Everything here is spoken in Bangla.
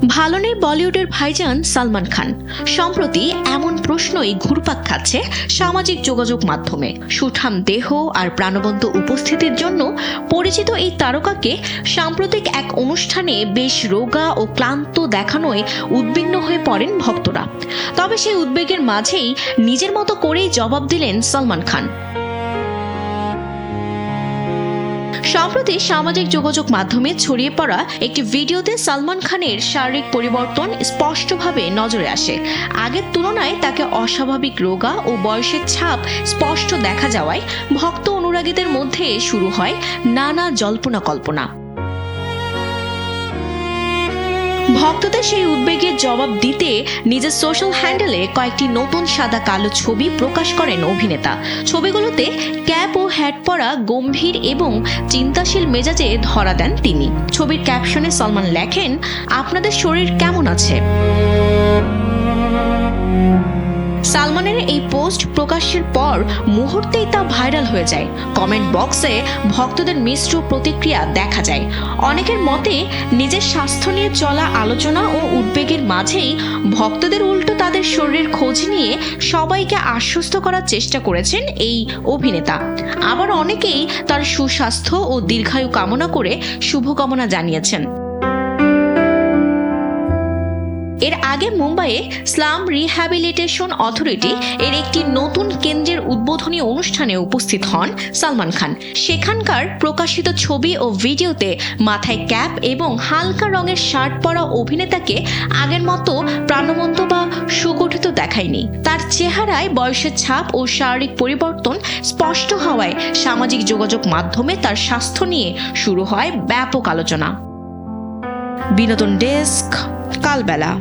ভালো নেই বলিউডের ভাইজান সালমান খান। সম্প্রতি এমন প্রশ্নই ঘুরপাক খাচ্ছে সামাজিক যোগাযোগ মাধ্যমে। সুঠাম দেহ আর প্রাণবন্ত উপস্থিতির জন্য পরিচিত এই তারকাকে সাম্প্রতিক এক অনুষ্ঠানে বেশ রোগা ও ক্লান্ত দেখানোয় উদ্বিগ্ন হয়ে পড়েন ভক্তরা। তবে সেই উদ্বেগের মাঝেই নিজের মতো করেই জবাব দিলেন সালমান খান। সম্প্রতি সামাজিক যোগাযোগ মাধ্যমে ছড়িয়ে পড়া একটি ভিডিওতে সালমান খানের শারীরিক পরিবর্তন স্পষ্টভাবে নজরে আসে। আগের তুলনায় তাকে অস্বাভাবিক রোগা ও বয়সের ছাপ স্পষ্ট দেখা যাওয়ায় ভক্ত অনুরাগীদের মধ্যে শুরু হয় নানা জল্পনা কল্পনা। ভক্তদের সেই উদ্বেগের জবাব দিতে নিজের সোশ্যাল হ্যান্ডেলে কয়েকটি নতুন সাদা কালো ছবি প্রকাশ করেন অভিনেতা। ছবিগুলোতে ক্যাপ ও হ্যাট পরা গম্ভীর এবং চিন্তাশীল মেজাজে ধরা দেন তিনি। ছবির ক্যাপশনে সালমান লেখেন, আপনাদের শরীর কেমন আছে? সালমানের এই পোস্ট প্রকাশের পর মুহূর্তেই তা ভাইরাল হয়ে যায়। কমেন্ট বক্সে ভক্তদের মিশ্র প্রতিক্রিয়া দেখা যায়। অনেকের মতে নিজের স্বাস্থ্য নিয়ে চলা আলোচনা ও উদ্বেগের মাঝেই ভক্তদের উল্টো তাদের শরীরের খোঁজ নিয়ে সবাইকে আশ্বস্ত করার চেষ্টা করেছেন এই অভিনেতা। আবার অনেকেই তার সুস্বাস্থ্য ও দীর্ঘায়ু কামনা করে শুভকামনা জানিয়েছেন। এর আগে মুম্বাইয়ে স্লাম রিহ্যাবিলিটেশন অথরিটি এর একটি নতুন কেন্দ্রের উদ্বোধনী অনুষ্ঠানে উপস্থিত হন সালমান খান। সেখানকার প্রকাশিত ছবি ও ভিডিওতে মাথায় ক্যাপ এবং হালকা রঙের শার্ট পরা অভিনেতাকে আগের মতো প্রাণবন্ত বা সুগঠিত দেখায়নি। তার চেহারায় বয়সের ছাপ ও শারীরিক পরিবর্তন স্পষ্ট হওয়ায় সামাজিক যোগাযোগ মাধ্যমে তার স্বাস্থ্য নিয়ে শুরু হয় ব্যাপক আলোচনা। বিনোদন ডেস্ক, কালবেলা।